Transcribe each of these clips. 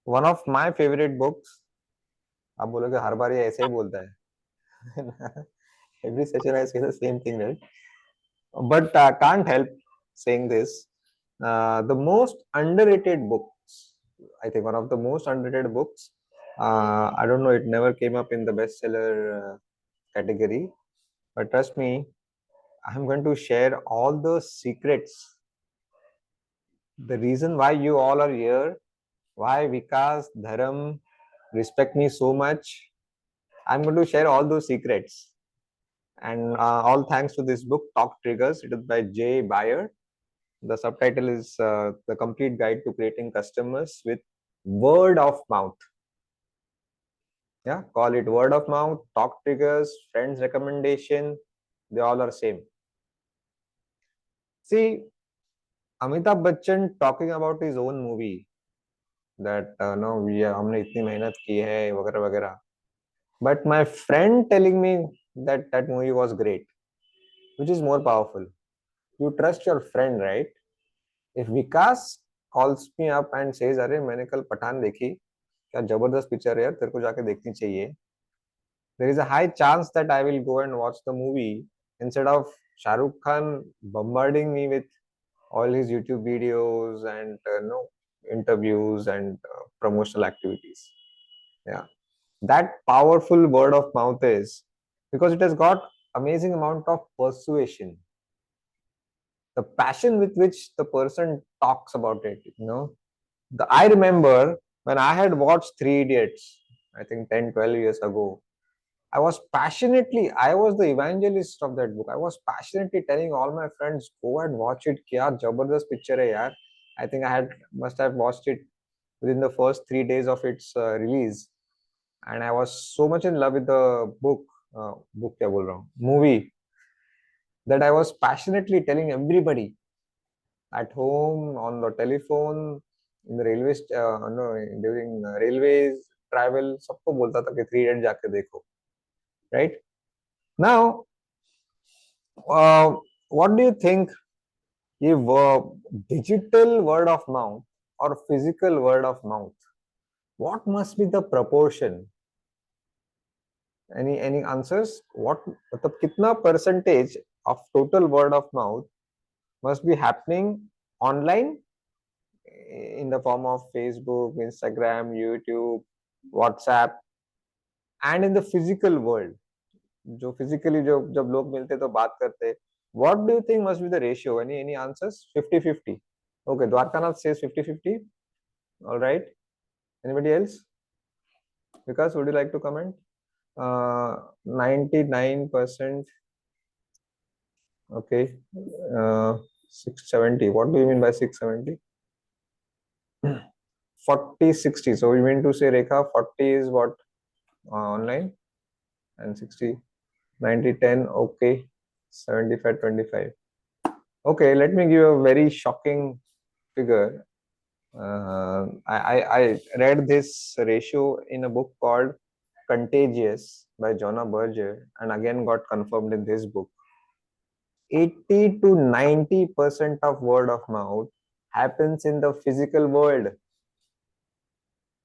One of my favorite books. आप बोलोगे हर बार ये ऐसे ही बोलता है. Every session I say the same thing, right? But can't help saying this. The most underrated books. I think one of the most underrated books. I don't know. It never came up in the bestseller category. But trust me, I'm going to share all the secrets. The reason why you all are here, why Vikas, Dharam respect me so much. I'm going to share all those secrets. And all thanks to this book, Talk Triggers. It is by Baer. The subtitle is The Complete Guide to Creating Customers with Word of Mouth. Yeah, call it word of mouth, talk triggers, friends recommendation. They all are same. See, Amitabh Bachchan talking about his own movie that no, हमने इतनी मेहनत की है वगैरह वगैरह. But my friend telling me that that movie was great, which is more powerful. You trust your friend, right? If Vikas calls me up and says, अरे मैंने कल पठान देखी, क्या जबरदस्त पिक्चर है यार, तेरे को जाके देखनी चाहिए. There is a high chance that I will go and watch the movie instead of Shah Rukh Khan bombarding me with all his YouTube videos and interviews and promotional activities. Yeah, that powerful word of mouth is because it has got amazing amount of persuasion. The passion with which the person talks about it, I remember when I had watched Three Idiots, I think 10, 12 years ago. I was the evangelist of that book. I was passionately telling all my friends, go and watch it. Kya jabardast picture hai yaar. I think must have watched it within the first 3 days of its release. And I was so much in love with the book, kya bol raha hu, movie, that I was passionately telling everybody at home, on the telephone, in the during railways, travel, सबको बोलता था कि 3 Idiots जाके देखो. Right? Now, what do you think? ये digital word of mouth or physical word of mouth, what must be the proportion? Any answers? What मतलब कितना percentage of total word of mouth must be happening online in the form of Facebook, Instagram, YouTube, WhatsApp, and in the physical world? जो physically जब लोग मिलते तो बात करते, what do you think must be the ratio? Any answers? 50-50. Okay, Dwarkanath says 50-50. All right. Anybody else? Vikas, would you like to comment? 99%. Okay. 670. What do you mean by 670? 40-60. So we mean to say, Rekha, 40 is what online and 60, 90-10. Okay. 75-25. Okay, let me give a very shocking figure. I read this ratio in a book called Contagious by Jonah Berger, and again got confirmed in this book. 80 to 90% of word of mouth happens in the physical world.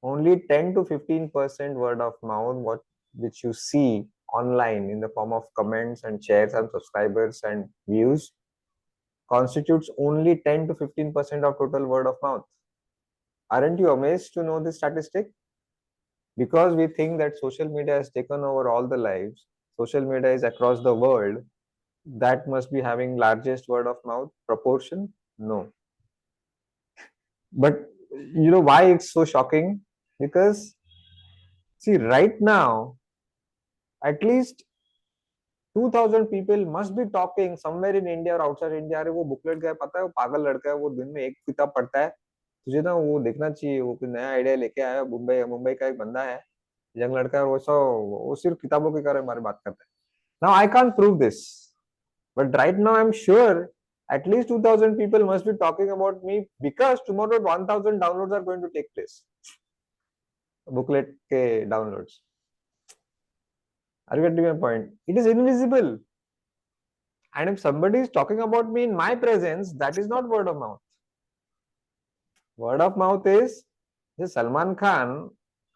Only 10 to 15% word of mouth, which you see online in the form of comments and shares and subscribers and views, constitutes only 10 to 15% of total word of mouth. Aren't you amazed to know this statistic? Because we think that social media has taken over all the lives, social media is across the world, that must be having largest word of mouth proportion? No. But you know why it's so shocking? Because see, right now, at least 2000 people must be talking somewhere in India or outside India. अरे वो booklet गया पता है, वो पागल लड़का है, वो दिन में एक किताब पढ़ता है, तुझे ना वो देखना चाहिए, वो कोई नया आइडिया लेके आया, मुंबई का एक बंदा है, यंग लड़का है, वो सिर्फ किताबों के बारे में बात करता है. Now I can't prove this, but right now I'm sure at least 2000 people must be talking about me because tomorrow 1000 downloads are going to take place. Booklet के downloads. Are you getting my point? It is invisible. And if somebody is talking about me in my presence, that is not word of mouth. Word of mouth is ये सलमान खान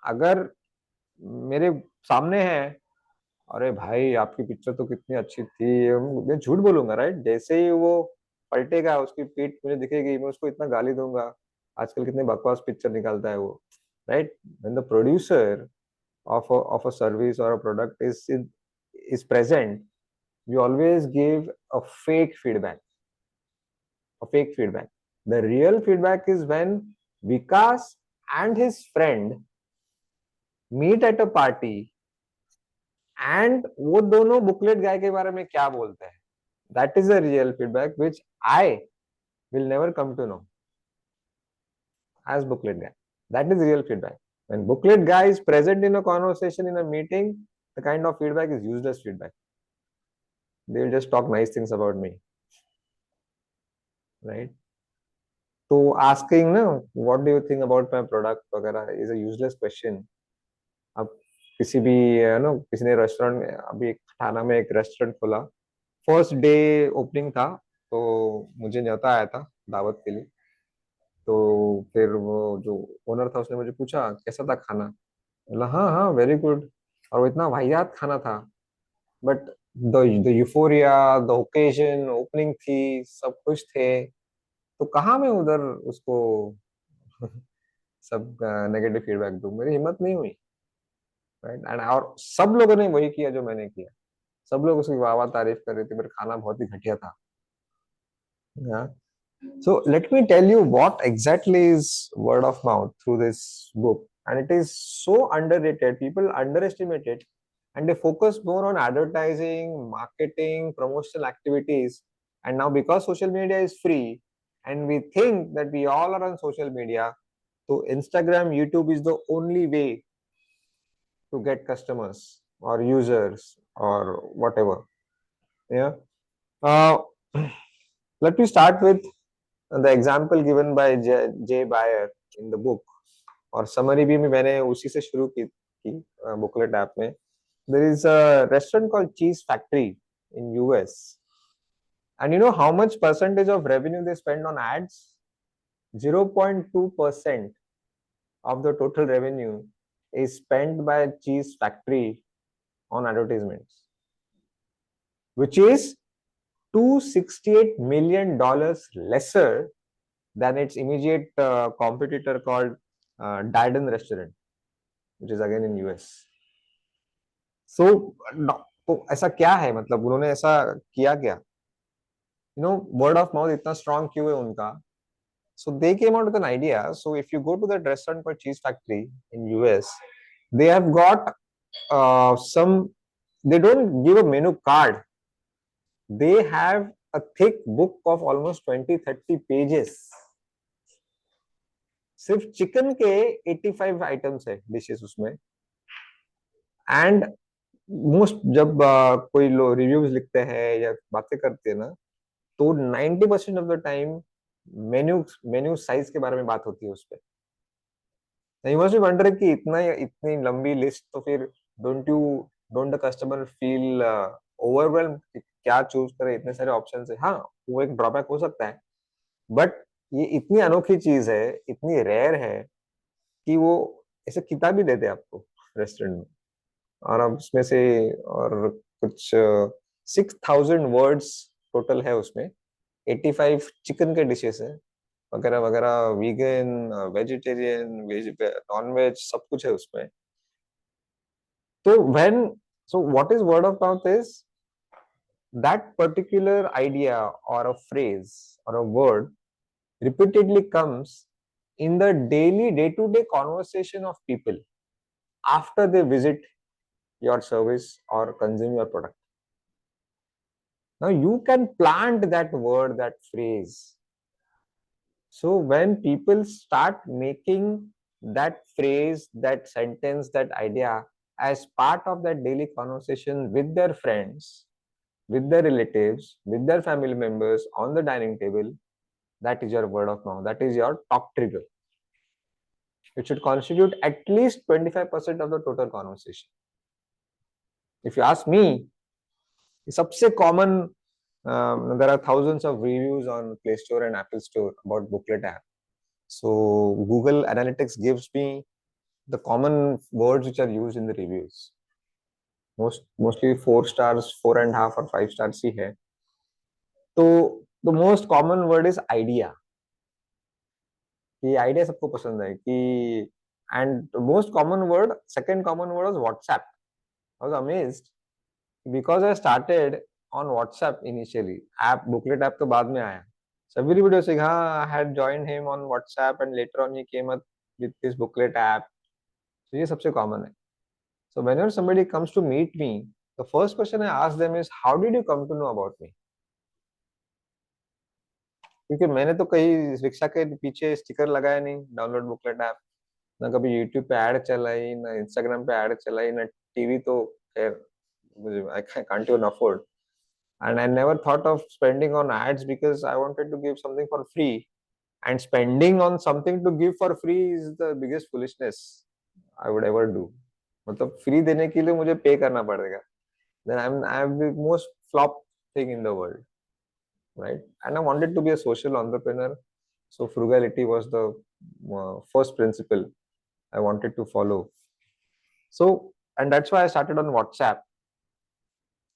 अगर मेरे सामने है, अरे भाई आपकी picture तो कितनी अच्छी थी, मैं झूठ बोलूंगा राइट, जैसे ही वो पलटेगा उसकी पीठ मुझे दिखेगी, मैं उसको इतना गाली दूंगा। आजकल कितने बकवास पिक्चर निकालता है वो, right. When the producer of a service or a product is present, we always give a fake feedback. A fake feedback. The real feedback is when Vikas and his friend meet at a party and वो दोनों booklet गाय के बारे में क्या बोलते हैं. That is a real feedback which I will never come to know as booklet guy. That is real feedback. When booklet guy is present in a conversation, in a meeting, the kind of feedback is useless feedback. They will just talk nice things about me, right? So asking ना what do you think about my product वगैरह is a useless question. अब किसी भी no किसी ने restaurant, अभी एक ठाणा में एक रेस्टोरेंट खोला, फर्स्ट डे ओपनिंग था, तो मुझे न्योता आया था दावत के लिए। तो फिर वो जो ओनर था उसने मुझे पूछा कैसा था खाना, बोला हाँ हाँ वेरी गुड, और वो इतना वाहियात खाना था, but the euphoria, the occasion, opening थी, सब खुश थे, तो कहाँ मैं उधर उसको सब नेगेटिव फीडबैक दूं, मेरी हिम्मत नहीं हुई, राइट। एंड और सब लोगों ने वही किया जो मैंने किया, सब लोग उसकी वाह वाह तारीफ कर रहे थे, मेरा खाना बहुत ही घटिया था। Yeah. So let me tell you what exactly is word of mouth through this book. And it is so underrated. People underestimate it and they focus more on advertising, marketing, promotional activities. And now because social media is free and we think that we all are on social media, so Instagram, YouTube is the only way to get customers or users or whatever. Yeah. Uh, let me start with the example given by J. Baer in the book, और summary भी मैंने उसी से शुरू की booklet app में. There is a restaurant called Cheese Factory in US, and you know how much percentage of revenue they spend on ads? 0.2% of the total revenue is spent by Cheese Factory on advertisements, which is $268 million lesser than its immediate competitor called Darden Restaurant, which is again in US. So, तो ऐसा क्या है, मतलब उन्होंने ऐसा किया क्या, you know, word of mouth इतना स्ट्रांग क्यों है उनका. So they came out with an idea. So if you go to that restaurant called Cheese Factory in US, they have got some, they don't give a menu card. They have a thick book of almost 20-30 pages. सिर्फ chicken के 85 items है, dishes उसमें. And most जब कोई लोग reviews लिखते हैं या बातें करते हैं ना, तो 90% of the time menu menu size के बारे में बात होती है उस पे. यू मस्ट बी वंडरिंग कि इतना इतनी लंबी लिस्ट, तो फिर don't the customer feel overwhelm, क्या चूज करे, इतने सारे ऑप्शन है. हाँ, वो एक ड्रॉबैक हो सकता है, बट ये इतनी अनोखी चीज है, इतनी रेयर है कि वो ऐसे किताब ही देते आपको रेस्टोरेंट में, और अब उसमें से और कुछ 6,000 वर्ड्स टोटल है उसमें, 85 चिकन के डिशेस हैं वगैरह वगैरह, वीगन, वेजिटेरियन, नॉन वेज, सब कुछ है उसमें. तो when, so what is word of mouth is that particular idea or a phrase or a word repeatedly comes in the daily day-to-day conversation of people after they visit your service or consume your product. Now you can plant that word, that phrase. So when people start making that phrase, that sentence, that idea as part of that daily conversation with their friends, with their relatives, with their family members on the dining table, that is your word of mouth. That is your talk trigger. It should constitute at least 25% of the total conversation. If you ask me, सबसे common, there are thousands of reviews on Play Store and Apple Store about Booklet app. So Google Analytics gives me the common words which are used in the reviews. Mostly 4 stars, 4.5 or 5 stars ही है. तो the most common word is idea. कि idea सबको पसंद है कि and most common word, second common word was WhatsApp. I was amazed because I started on WhatsApp initially. App Booklet app तो बाद में आया. So everybody was saying, I had joined him on WhatsApp and later on he came up with this Booklet app. So ये सबसे common है. So whenever somebody comes to meet me, the first question I ask them is, how did you come to know about me? क्योंकि मैंने तो कहीं rickshaw के पीछे sticker लगाया नहीं, डाउनलोड बुकलेट ऐप, ना कभी यूट्यूब पे ऐड चलाई, ना इंस्टाग्राम पे ऐड चलाई, ना टीवी तो खैर मुझे I can't even afford. And I never thought of spending on ads because I wanted to give something for free. And spending on something to give for free is the biggest foolishness I would ever do. मतलब free देने के लिए मुझे pay करना पड़ेगा. Then I'm the most flop thing in the world, right? And I wanted to be a social entrepreneur, so frugality was the first principle I wanted to follow. So, and that's why I started on WhatsApp,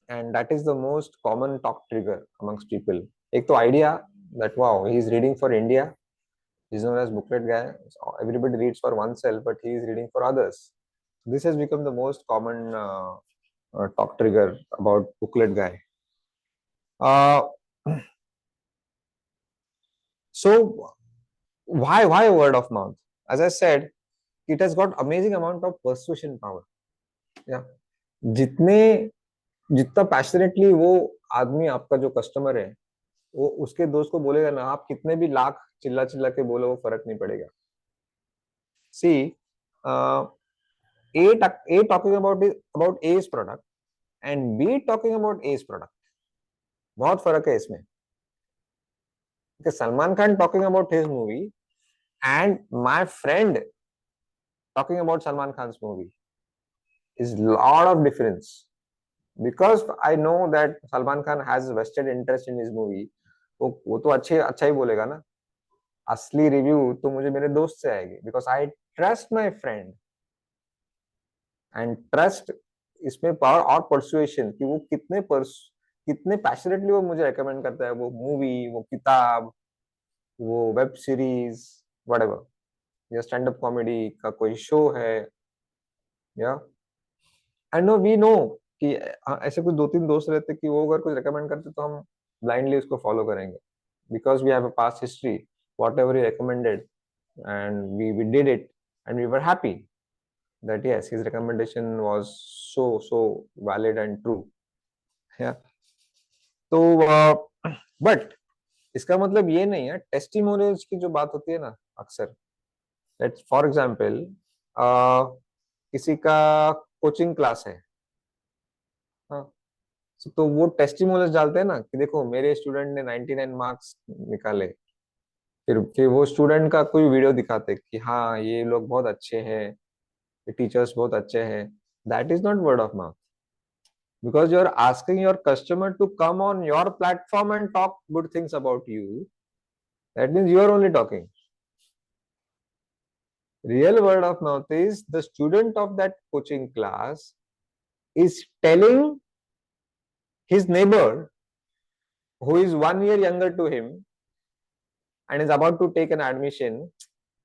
and that is the most common talk trigger amongst people. एक तो idea that wow, he is reading for India. He's known as booklet guy. So everybody reads for oneself, but he is reading for others. This has become the most common talk trigger about booklet guy. Uh, so why word of mouth? As I said, it has got amazing amount of persuasion power. Yeah, जितना passionately वो आदमी आपका जो customer है वो उसके दोस्त को बोलेगा ना, आप कितने भी लाख चिल्ला चिल्ला के बोलो वो फर्क नहीं पड़ेगा. सी A talking about A's product and B talking about A's product, बहुत फर्क है इसमें. Salman Khan talking about his movie and my friend talking about Salman Khan's movie is lot of difference. Because I know that Salman Khan has vested interest in his movie, वो तो अच्छा ही बोलेगा ना. असली रिव्यू तो मुझे मेरे दोस्त से आएगी, because I trust my friend. And trust इसमें पावर और परसुएशन कि वो कितने पैशनेटली वो मुझे रेकमेंड करता है, वो मूवी, वो किताब, वो वेब सीरीज, व्हाटएवर, या स्टैंड अप कॉमेडी का कोई शो है, या आई नो वी नो कि ऐसे कुछ 2-3 दोस्त रहते कि वो अगर कुछ रेकमेंड करते तो हम ब्लाइंडली उसको फॉलो करेंगे, because we have a past history, whatever he recommended, and we did it, and we were happy that yes, his recommendation was so valid and true. Yeah. तो बट इसका मतलब ये नहीं है, टेस्टिमोनियल्स की जो बात होती है ना अक्सर, लेट्स फॉर एग्जांपल किसी का कोचिंग क्लास है, हाँ, तो वो टेस्टिमोनियल्स डालते हैं ना कि देखो मेरे स्टूडेंट ने 99 मार्क्स निकाले, फिर वो स्टूडेंट का कोई वीडियो दिखाते कि हाँ ये लोग बहुत अच्छे हैं, ये टीचर्स बहुत अच्छे हैं. That is not word of mouth, because you're asking your customer to come on your platform and talk good things about you. That means you are only talking. Real word of mouth is the student of that coaching class is telling his neighbor who is 1 year younger to him and is about to take an admission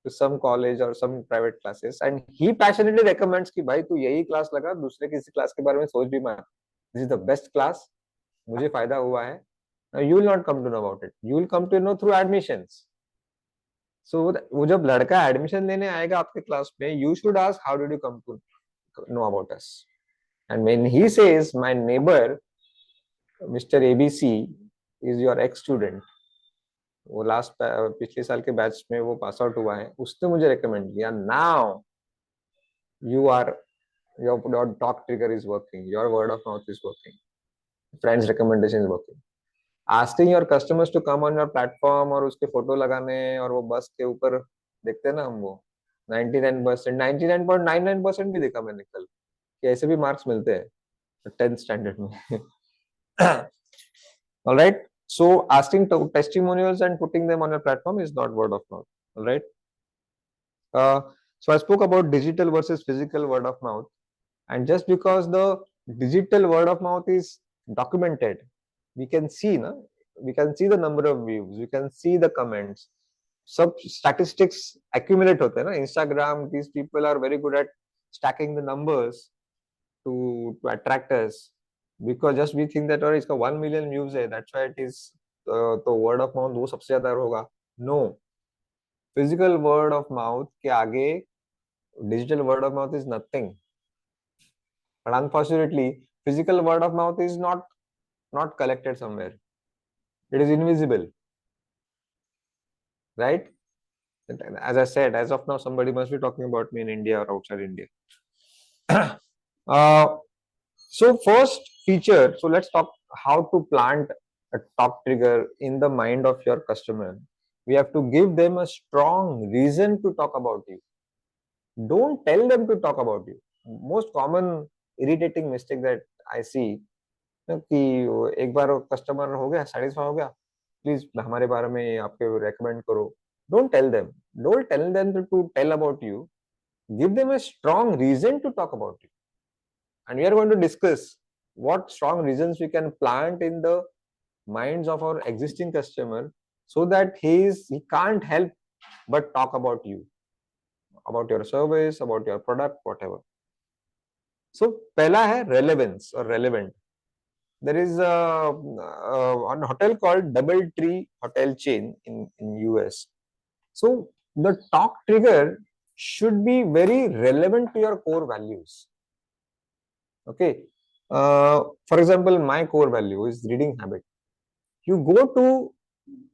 to some college or some private classes, and he passionately recommends कि भाई तू यही class लगा, दूसरे किसी class के बारे में सोच भी मत, this is the best class, मुझे फायदा हुआ है. Now you will not come to know about it, you will come to know through admissions. So वो जब लड़का एडमिशन लेने आएगा आपके क्लास में, you should ask how did you come to know about us. And when he says my neighbor Mr. ABC is your ex student, वो last पिछले साल के बैच में वो पास आउट हुआ है, उसने मुझे रेकमेंड किया, now you are, your talk trigger is working, your word of mouth is working, friends recommendation is working. Asking your customers to come on your platform और उसके फोटो लगाने, और वो बस के ऊपर देखते हैं ना हम वो 99%, 99.99% भी देखा मैंने कल कि ऐसे भी मार्क्स मिलते हैं 10th स्टैंडर्ड में. All right, so asking testimonials and putting them on your platform is not word of mouth. All right. So I spoke about digital versus physical word of mouth, and just because the digital word of mouth is documented, we can see na, we can see the number of views, we can see the comments, सब statistics accumulate होते हैं ना. Instagram, these people are very good at stacking the numbers to attract us, because just we think that और इसका 1 million views है, that's why it is तो word of mouth वो सबसे ज्यादा होगा. No, physical word of mouth के आगे digital word of mouth is nothing. But unfortunately, physical word of mouth is not collected somewhere. It is invisible, right? As I said, as of now, somebody must be talking about me in India or outside India. uh, so first feature. So let's talk how to plant a talk trigger in the mind of your customer. We have to give them a strong reason to talk about you. Don't tell them to talk about you. Most common irritating mistake that I see कि एक बार customer हो गया, satisfy हो गया, please हमारे बारे में आपके रेकमेंड करो. Don't tell them to tell about you. Give them a strong reason to talk about you, and we are going to discuss what strong reasons we can plant in the minds of our existing customer, so that he can't help but talk about you, about your service, about your product, whatever. So पहला है relevance or relevant. There is a hotel called DoubleTree hotel chain in US. So the talk trigger should be very relevant to your core values. Okay. For example, my core value is reading habit. You go to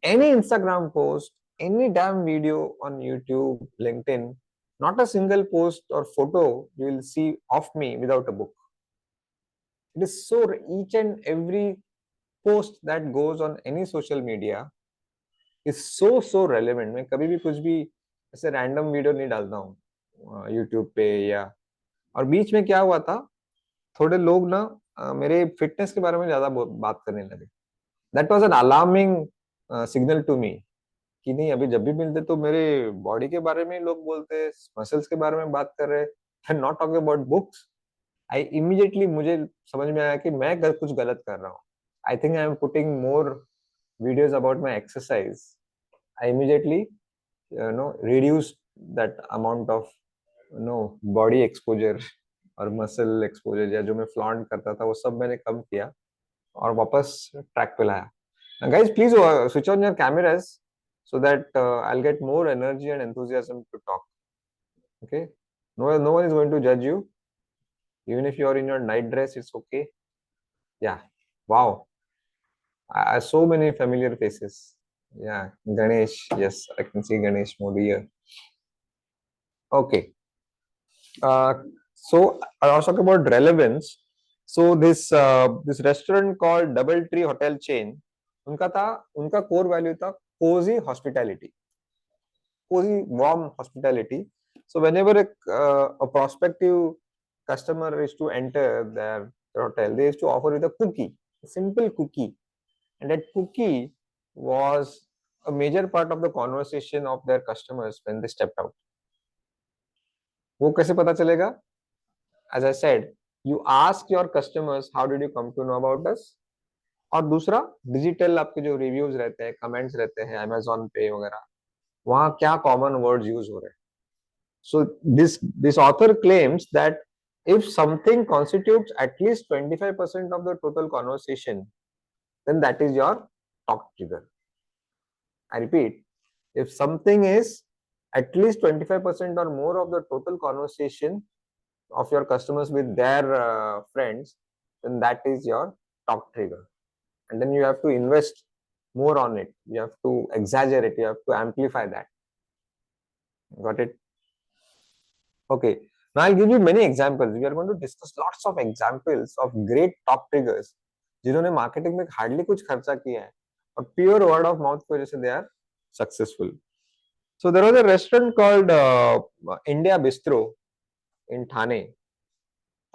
any Instagram post, any damn video on YouTube, LinkedIn, not a single post or photo you will see of me without a book. It is so each and every post that goes on any social media is so relevant. मैं कभी भी कुछ भी ऐसे random video नहीं डालता हूँ YouTube पे या. और बीच में क्या हुआ था, थोड़े लोग ना मेरे फिटनेस के बारे में ज्यादा बात करने लगे. That was an alarming signal to me कि नहीं, अभी जब भी मिलते तो मेरे बॉडी के बारे में लोग बोलते, मसल्स के बारे में बात कर रहे हैं, not talking about books. I immediately मुझे समझ में आया कि मैं कुछ गलत कर रहा हूँ. I think I am putting more videos about my exercise. I immediately reduced that amount of body exposure और muscle exposure या जो मैं flaunt करता था वो सब मैंने कम किया और वापस ट्रैक पे लाया. Guys, please switch on your cameras so that I'll get more energy and enthusiasm to talk. Okay, no one is going to judge you, even if you are in your night dress. It's okay. Yeah. Wow. So many familiar faces. Yeah, Ganesh. Yes, I can see Ganesh Modi here. Okay. So I was talking about relevance. So this restaurant called DoubleTree Hotel Chain, उनका core value था cozy hospitality, cozy warm hospitality. So whenever a prospective customer is to enter their hotel, they used to offer with a cookie, a simple cookie. And that cookie was a major part of the conversation of their customers when they stepped out. वो कैसे पता चलेगा? As I said, you ask your customers, how did you come to know about us? और दूसरा, digital आपके जो reviews रहते हैं, कमेंट्स रहते हैं Amazon पे वगैरह, वहाँ क्या कॉमन वर्ड्स यूज हो रहे हैं. So this author claims that if something constitutes at least 25% of the total conversation, then that is your talk trigger. I repeat, if something is at least 25% or more of the total conversation of your customers with their friends, then that is your talk trigger. And then you have to invest more on it. You have to exaggerate, you have to amplify that. Got it? Okay. Now I'll give you many examples. We are going to discuss lots of examples of great talk triggers जिन्होंने marketing में hardly कुछ खर्चा किया है और pure word of mouth की वजह से they are successful. So there was a restaurant called India Bistro in Thane.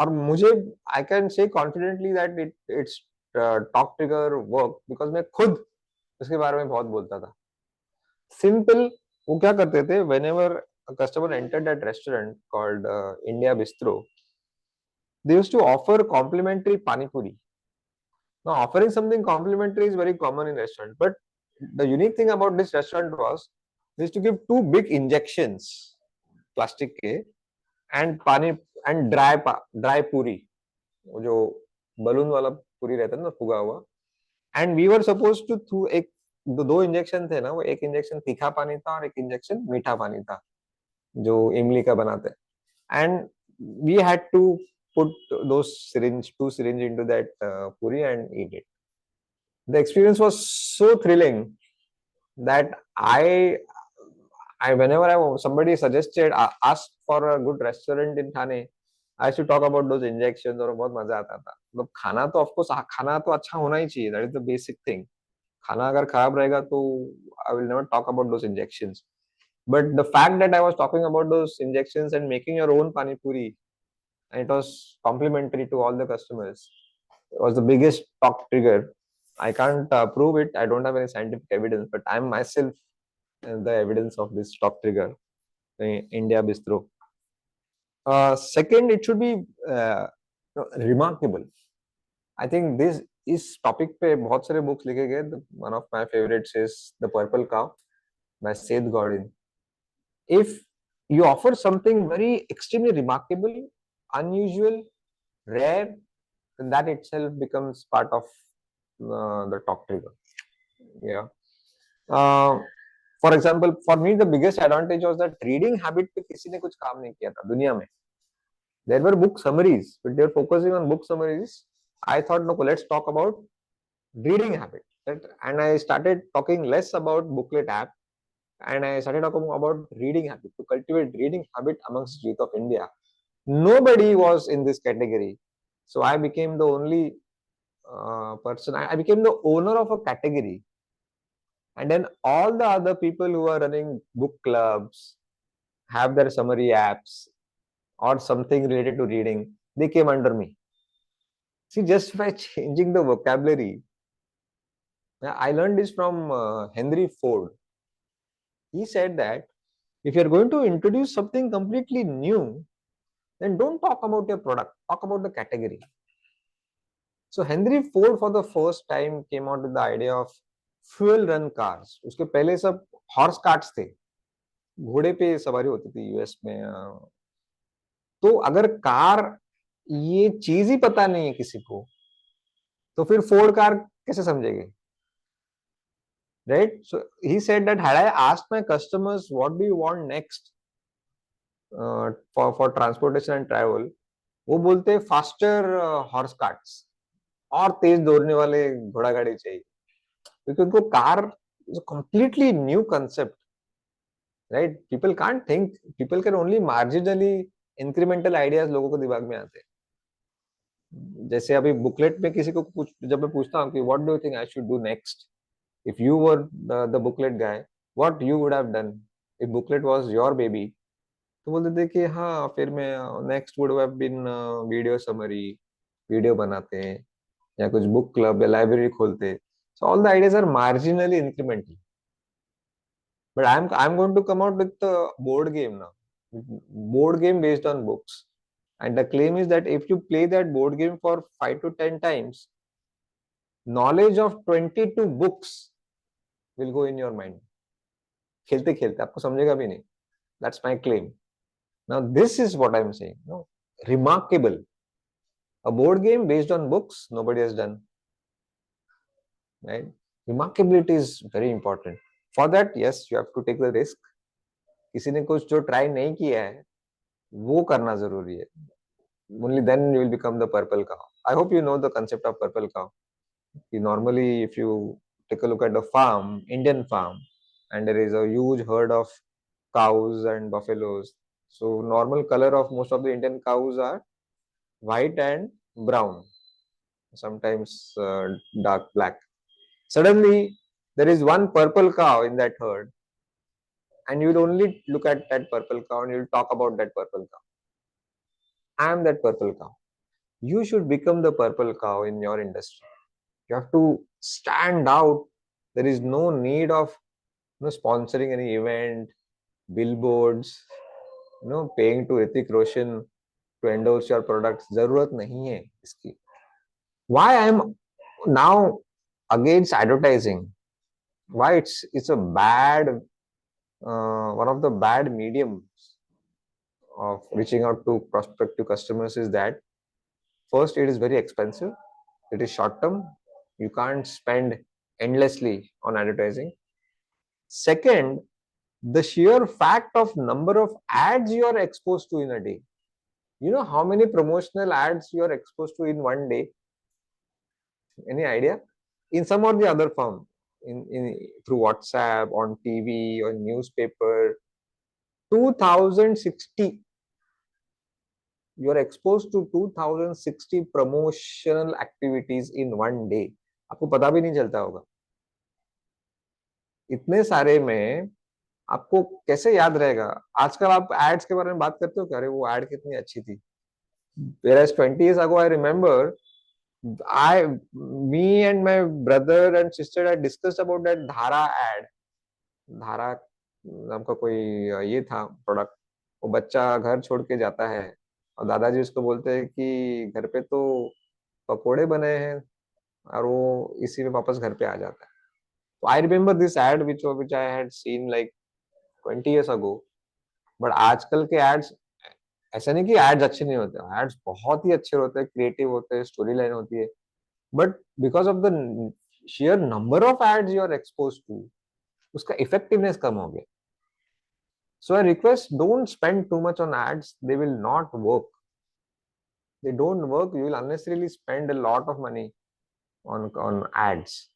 और मुझे I can say confidently that it's talk trigger work because मैं खुद उसके बारे में बहुत बोलता था. Simple, वो क्या करते थे, whenever a customer entered that restaurant called India Bistro. They used to offer complimentary pani puri. Now, offering something complimentary is very common in restaurant, but the unique thing about this restaurant was they used to give two big injections, plastic ke, and pani and dry puri, वो जो balloon वाला पूरी रहता है ना फुगा हुआ. And we were suppose to through एक दो इंजेक्शन थे ना, वो एक इंजेक्शन तीखा पानी था और एक इंजेक्शन मीठा पानी था जो इमली का बनाते हैं. And we had to put those two syringe into that puri and eat it. The experience was so thrilling that I whenever somebody suggested asked for a good restaurant in Thane, I used to talk about those injections और बहुत मजा आता था. मतलब खाना तो of course खाना तो अच्छा होना ही चाहिए. That is the basic thing. खाना अगर खराब रहेगा तो I will never talk about those injections. But the fact that I was talking about those injections and making your own pani puri, and it was complimentary to all the customers, was the biggest talk trigger. I can't prove it. I don't have any scientific evidence, but I'm myself the evidence of this talk trigger in India Bistro. Second, it should be remarkable. I think this इस topic पे बहुत सारे books लिखे गए. One of my favorites is The Purple Cow by Seth Godin. If you offer something very extremely remarkable, unusual, rare, then that itself becomes part of the talk trigger. Yeah. For example, for me, the biggest advantage was that reading habit पे किसी ने कुछ काम नहीं किया था दुनिया में. There were book summaries, but they were focusing on book summaries. I thought, no, let's talk about reading habit. Right? And I started talking less about Booklet app, and I started talking about reading habit, to cultivate reading habit amongst youth of India. Nobody was in this category, so I became the only person. I became the owner of a category, and then all the other people who are running book clubs, have their summary apps or something related to reading, they came under me. See, just by changing the vocabulary. I learned this from Henry Ford. He said that if you're going to introduce something completely new, then don't talk about your product, talk about the category. So Henry Ford for the first time came out with the idea of fuel run cars. उसके पहले सब horse carts थे, घोड़े पे सवारी होती थी US में. तो अगर कार ये चीज ही पता नहीं है किसी को, तो फिर फोर्ड कार कैसे समझेंगे? Right? So he said that had I asked my customers what do you want next for transportation and travel, वो बोलते फास्टर हॉर्स कार्ट्स, और तेज दौड़ने वाले घोड़ा गाड़ी चाहिए, क्योंकि उनको car is completely new concept. Right? People can't think, people can only marginally incremental ideas लोगों को दिमाग में आते हैं. जैसे अभी बुकलेट में किसी को जब मैं पूछता हूँ कि what do you think I should do next, if you were the booklet guy, what you would have done if booklet was your baby? तो बोलते थे कि हाँ, फिर मैं next would have been video summary, video बनाते हैं या कुछ बुक क्लब या लाइब्रेरी खोलते. So all the ideas are marginally incremental, but I'm going to come out with the board game now, board game based on books, and the claim is that if you play that board game for 5 to 10 times, knowledge of 22 books will go in your mind. खेलते खेलते आपको समझेगा भी नहीं. That's my claim. Now this is what I'm saying. No, remarkable. A board game based on books nobody has done. Right? Remarkability is very important. For that, yes, you have to take the risk. किसी ने कुछ जो try नहीं किया है वो करना जरूरी है. Only then you will become the purple cow. I hope you know the concept of purple cow. Normally, if you take a look at the farm, Indian farm, and there is a huge herd of cows and buffaloes. So normal color of most of the Indian cows are white and brown, sometimes dark black. Suddenly, there is one purple cow in that herd, and you will only look at that purple cow and you will talk about that purple cow. I am that purple cow. You should become the purple cow in your industry. You have to stand out. There is no need of sponsoring any event billboards, paying to Hrithik Roshan to endorse your products. जरूरत नहीं है इसकी. Why I am now against advertising? Why it's a bad, one of the bad mediums of reaching out to prospective customers is that first, it is very expensive. It is short term. You can't spend endlessly on advertising. Second, the sheer fact of number of ads you are exposed to in a day. You know how many promotional ads you are exposed to in one day? Any idea? In some or the other form, in through WhatsApp, on TV, on newspaper. 2060. You are exposed to 2060 promotional activities in one day. आपको पता भी नहीं चलता होगा. इतने सारे में आपको कैसे याद रहेगा? आजकल आप एड्स के बारे में बात करते हो कि अरे वो एड कितनी अच्छी थी. Whereas 20 years ago, I remember, me and my brother and sister had discussed about that धारा ad. धारा नाम का कोई ये था प्रोडक्ट. वो बच्चा घर छोड़ के जाता है और दादाजी उसको बोलते हैं कि घर पे तो पकोड़े बने हैं, और वो इसी में वापस घर पे आ जाता है. तो I remember this ad which I had seen like 20 years ago. But आजकल के एड्स, ऐसा नहीं कि एड्स अच्छे नहीं होते, एड्स बहुत ही अच्छे होते हैं, क्रिएटिव होते हैं, स्टोरी लाइन होती है, but because of the sheer number of ads you are expose to, उसका इफेक्टिवनेस कम हो गया. So I request, don't spend too much on ads. They will not work. They don't work. You will unnecessarily spend a lot of money on ads.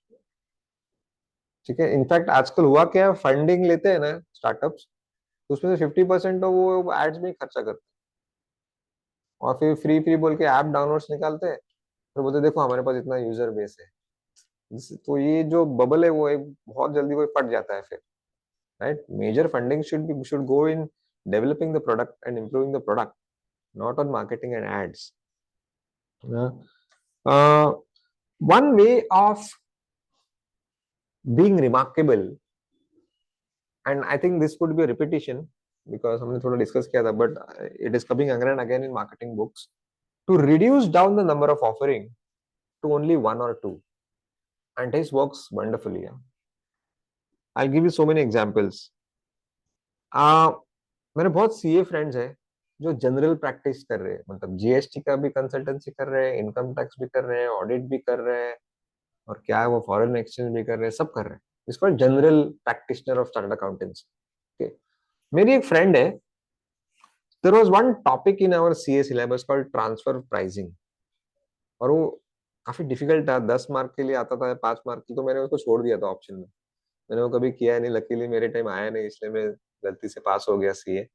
ठीक है. In fact आजकल हुआ क्या है, फंडिंग लेते हैं ना स्टार्टअप्स, उसमें से 50% तो वो एड्स में ही खर्चा करते हैं, और फिर फ्री फ्री बोल के ऐप डाउनलोड्स निकालते हैं, फिर बोलते देखो हमारे पास इतना यूजर बेस है. तो ये जो बबल है वो एक बहुत जल्दी वो फट जाता है फिर. Right. Major funding should go in developing the product and improving the product, not on marketing and ads. One way of being remarkable, and I think this would be a repetition because हमने थोड़ा discuss किया था, but it is coming again and again in marketing books, to reduce down the number of offering to only one or two, and this works wonderfully. I'll give you so many examples. मेरे बहुत CA friends हैं जो general practice कर रहे हैं, मतलब GST का भी कंसल्टेंसी कर रहे हैं, इनकम टैक्स भी कर रहे हैं, ऑडिट भी कर रहे हैं, और क्या है वो फॉरेन एक्सचेंज भी कर रहे हैं, सब कर रहे हैं. इसको general practitioner of chartered accountants. मेरी एक फ्रेंड है. There was one topic in our CA syllabus called transfer pricing, और वो काफी डिफिकल्ट था. 10 मार्क के लिए आता था, 5 मार्क की, तो मैंने उसको छोड़ दिया था ऑप्शन में. मैंने वो कभी किया नहीं. लकीली मेरे टाइम आया नहीं, इसलिए मैं गलती से पास हो गया CA.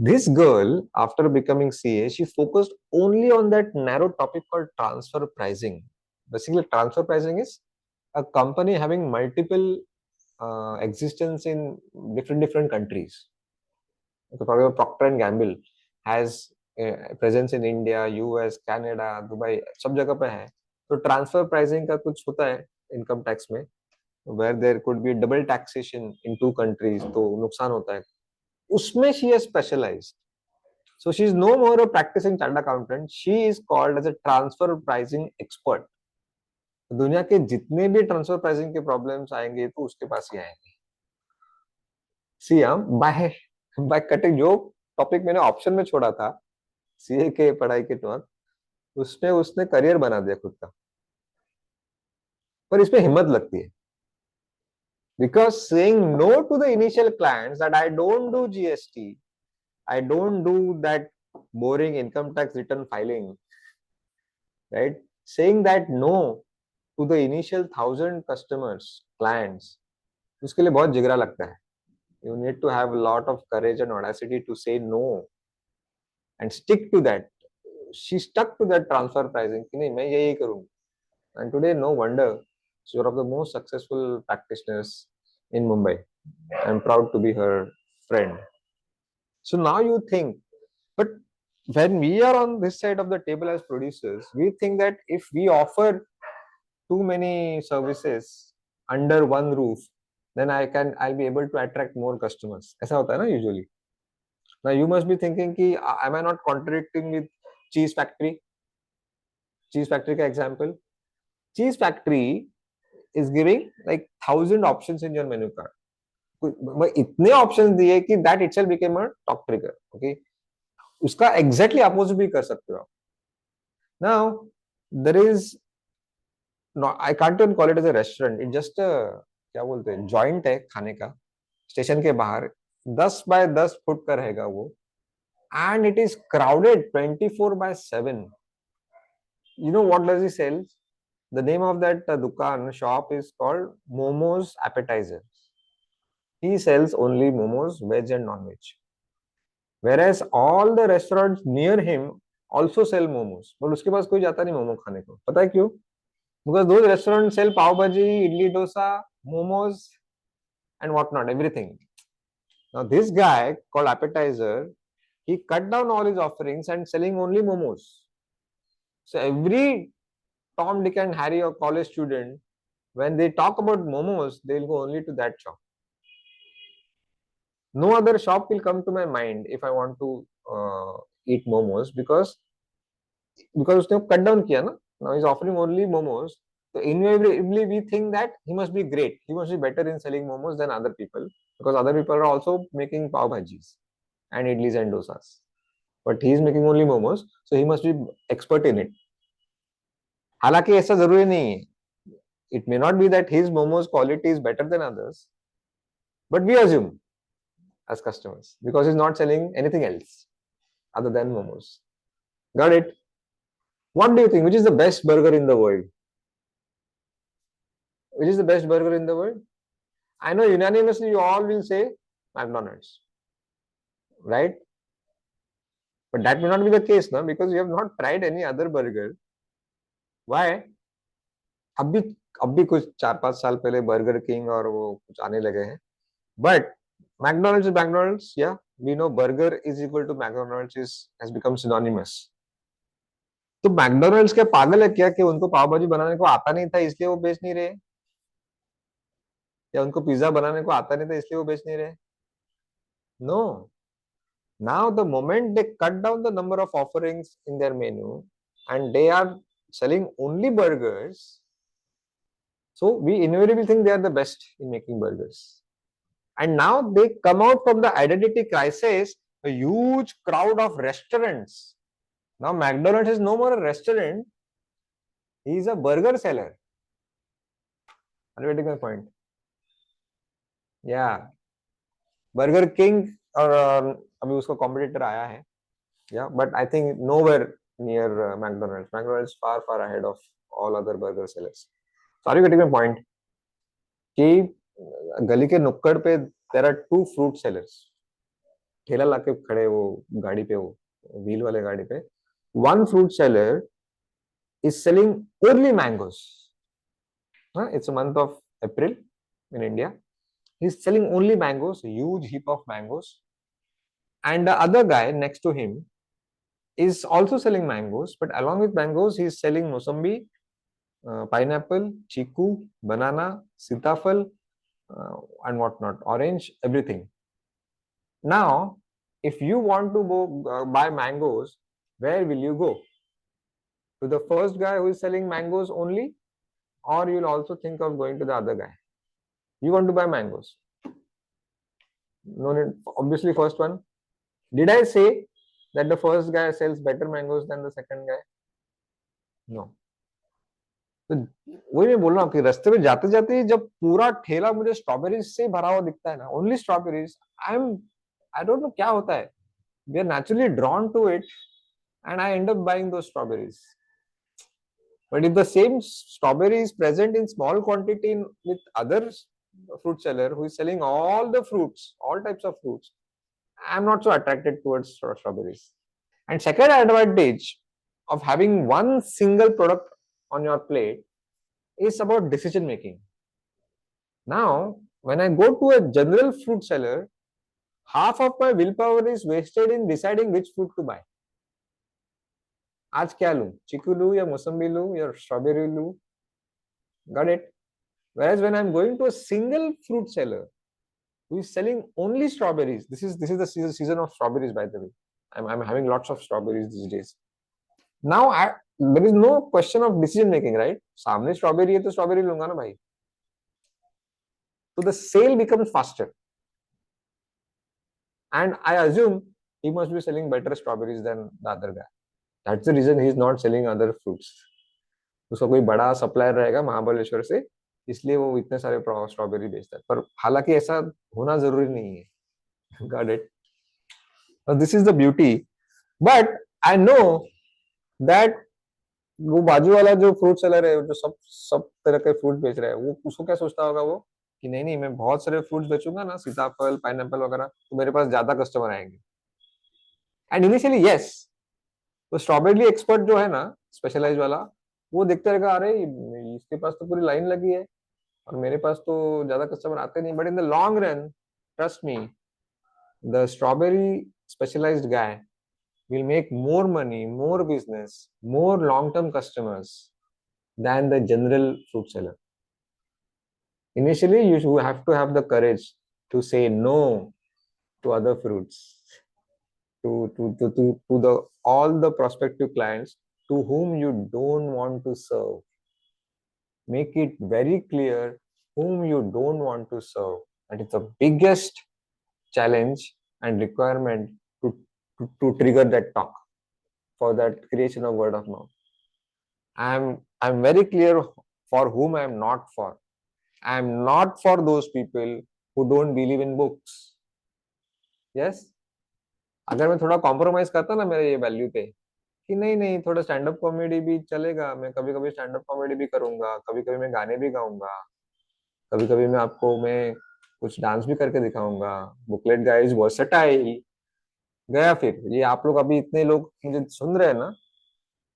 This girl, after becoming CA, she focused only on that narrow topic called transfer pricing. Basically, transfer pricing is a company having multiple existence in different countries. So, for example, Procter and Gamble has presence in India, US, Canada, Dubai, सब जगह पे है. तो transfer pricing का कुछ होता है income tax में, where there could be double taxation in two countries, तो नुकसान होता है. उसमें she has specialized. So she is no more a practicing chartered accountant. She is called as a transfer pricing expert. दुनिया के जितने भी ट्रांसफर प्राइसिंग के प्रॉब्लम्स आएंगे तो उसके पास ही आएंगे. सी बाय कटिंग जो टॉपिक मैंने ऑप्शन में छोड़ा था सीए के पढ़ाई के वक्त, उसमें उसने करियर बना दिया खुद का. पर इसमें हिम्मत लगती है. Because saying no to the initial clients that I don't do GST, I don't do that boring income tax return filing, right? Saying that no to the initial 1,000 customers, clients, उसके लिए बहुत जिगरा लगता है. You need to have a lot of courage and audacity to say no and stick to that. She stuck to that transfer pricing कि नहीं मैं यही करूँगी. And today, no wonder she's one of the most successful practitioners in Mumbai. I'm proud to be her friend. So now you think, but when we are on this side of the table as producers, we think that if we offer too many services under one roof, then I'll be able to attract more customers. ऐसा होता है ना usually. Now you must be thinking कि am I not contradicting with cheese factory? Cheese factory का example. Cheese factory is giving like 1,000 options in your menu card. मैं इतने option दिए कि that itself became a top trigger. Okay, उसका exactly opposite भी कर सकते हो आप. Now there is no, I can't even call it as a restaurant. It just a क्या बोलते हैं जॉइंट है खाने का स्टेशन के बाहर 10 by 10 फुट का रहेगा वो and it is crowded 24/7. You know what does he sell? The name of that dukan shop is called Momo's Appetizers. He sells only momos, veg and non-veg. Whereas all the restaurants near him also sell momos. But उसके पास कोई जाता नहीं मोमो खाने को. पता है क्यों? Because those restaurants sell pav bhaji, idli dosa, momos and whatnot, everything. Now this guy called Appetizer, he cut down all his offerings and selling only momos. So every Tom, Dick and Harry or college student, when they talk about momos, they'll go only to that shop. No other shop will come to my mind if I want to eat momos because उसने cut down किया ना. Now he's offering only momos. So invariably we think that he must be great. He must be better in selling momos than other people because other people are also making pav bhajis and idlis and dosas. But he is making only momos, so he must be expert in it. हालांकि ऐसा जरूरी नहीं है. It may not be that his momos quality is better than others, but we assume as customers because he's not selling anything else other than momos. Got it? What do you think? Which is the best burger in the world? Which is the best burger in the world? I know unanimously you all will say McDonald's, right? But that may not be the case now because you have not tried any other burger. Why? अब भी कुछ 4-5 साल पहले burger king और वो कुछ आने लगे हैं. But McDonald's, yeah, we know burger is equal to McDonald's has become synonymous. तो मैकडोनल्ड्स के पागल है क्या कि उनको पाव भाजी बनाने को आता नहीं था इसलिए वो बेच नहीं रहे, या उनको पिज्जा बनाने को आता नहीं था इसलिए वो बेच नहीं रहे? No. Now the moment they cut down the number of offerings in their menu and they are selling only burgers, so we invariably think they are the best in making burgers. And now they come out from the identity crisis, a huge crowd of restaurants. Now McDonald's is no more a restaurant, he is a burger seller. Are you getting my point? Yeah. Burger King और अभी उसका competitor आया है. Yeah, but I think nowhere near McDonald's. McDonald's far ahead of all other burger sellers. So are you getting my point? कि गली के नुक्कड़ पे there are 2 fruit sellers. ठेला लाके खड़े वो गाड़ी पे, वो व्हील वाले गाड़ी पे. One fruit seller is selling only mangoes. It's a month of April in India. He's selling only mangoes, a huge heap of mangoes. And the other guy next to him is also selling mangoes, but along with mangoes, he's selling mosambi, pineapple, chiku, banana, sitafal, and whatnot, orange, everything. Now, if you want to go buy mangoes, where will you go? To the first guy who is selling mangoes only, or you'll also think of going to the other guy? You want to buy mangoes. No need, obviously first one. Did I say that the first guy sells better mangoes than the second guy? No. तो वही मैं बोल रहा हूँ कि रास्ते में जाते जाते जब पूरा ठेला मुझे स्ट्रॉबेरीज से भरा हुआ दिखता है ना, only strawberries, I don't know क्या होता है, we are naturally drawn to it and I end up buying those strawberries. But if the same strawberry is present in small quantity with other fruit seller who is selling all the fruits, all types of fruits, I'm not so attracted towards strawberries. And second advantage of having one single product on your plate is about decision making. Now, when I go to a general fruit seller, half of my willpower is wasted in deciding which fruit to buy. आज क्या लूं, चीकू लूं या मौसम्बी लूं या strawberry लूं? Got it? Whereas when I'm going to a single fruit seller who is selling only strawberries, this is the season of strawberries, by the way. I'm having lots of strawberries these days. Now there is no question of decision making, right? सामने strawberry है तो strawberry लूंगा ना भाई. So the sale becomes faster, and I assume he must be selling better strawberries than the other guy. That's the reason he is not selling other fruits. उसका कोई बड़ा supplier रहेगा महाबलेश्वर से, इसलिए वो इतने सारे स्ट्रॉबेरी बेचता है. पर हालांकि ऐसा होना जरूरी नहीं है. Got it? This is the beauty. But I know that वो बाजू वाला जो फ्रूट सेलर है, जो सब सब तरह के फ्रूट बेच रहा है, वो उसको क्या सोचता होगा वो, कि नहीं नहीं मैं बहुत सारे फ्रूट्स बेचूंगा ना, सीताफल पाइनएप्पल वगैरह, तो मेरे पास ज्यादा कस्टमर आएंगे. एंड इनिशियली यस, तो स्ट्रॉबेरी एक्सपर्ट जो है ना, स्पेशलाइज वाला, वो देखते रहेगा, अरे इसके पास तो पूरी लाइन लगी है और मेरे पास तो ज्यादा कस्टमर आते नहीं. But in the long run, trust me, the strawberry specialized guy will make more money, more business, more long-term customers than the general fruit seller. Initially, you have to have the courage to say no to other fruits, to the all the prospective clients to whom you don't want to serve. Make it very clear whom you don't want to serve. And it's the biggest challenge and requirement to trigger that talk, for that creation of word of mouth. I'm very clear for whom I'm not for. I'm not for those people who don't believe in books. Yes? अगर मैं थोड़ा compromise करता ना मेरे ये value पे, कि नहीं नहीं थोड़ा स्टैंड अप कॉमेडी भी चलेगा, मैं कभी कभी स्टैंड अप कॉमेडी भी करूंगा, कभी कभी मैं गाने भी गाऊंगा, कभी कभी मैं कुछ डांस भी करके दिखाऊंगा, बुकलेट गाइस वर्सेटाइल, गया फिर. ये आप लोग अभी इतने लोग मुझे सुन रहे हैं ना,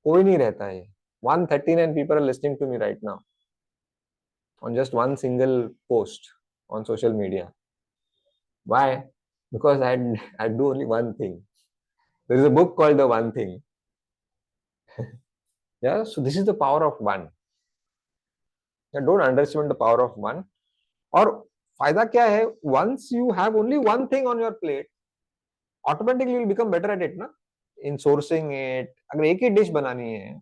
कोई नहीं रहता है. 139 people are listening to me right now on just one single post on social media. Why? Because I do only one thing. There is a book called The One Thing. Yeah, so this is the power of one. Yeah, don't underestimate the power of one. और फायदा क्या है, once you have only one thing on your plate, automatically you'll become better at it ना. In sourcing it, अगर एक ही dish बनानी है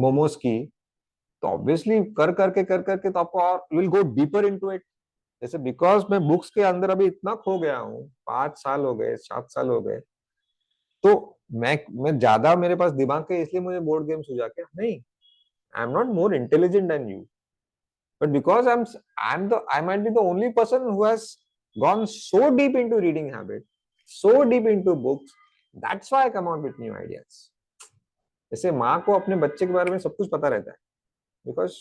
मोमोज की, तो ऑब्वियसली कर करके तो आपको और will go deeper into it. जैसे बिकॉज मैं बुक्स के अंदर अभी इतना खो गया हूँ, 5 साल हो गए, 7 साल हो गए, तो मैं ज्यादा मेरे पास दिमाग है इसलिए मुझे बोर्ड गेम सूझा क्या नहीं. I am not more intelligent then you, but because I might be the only person who has gone so deep into reading habit, so deep into books, that's why I come out with new ideas. जैसे माँ को अपने बच्चे के बारे में सब कुछ पता रहता है, because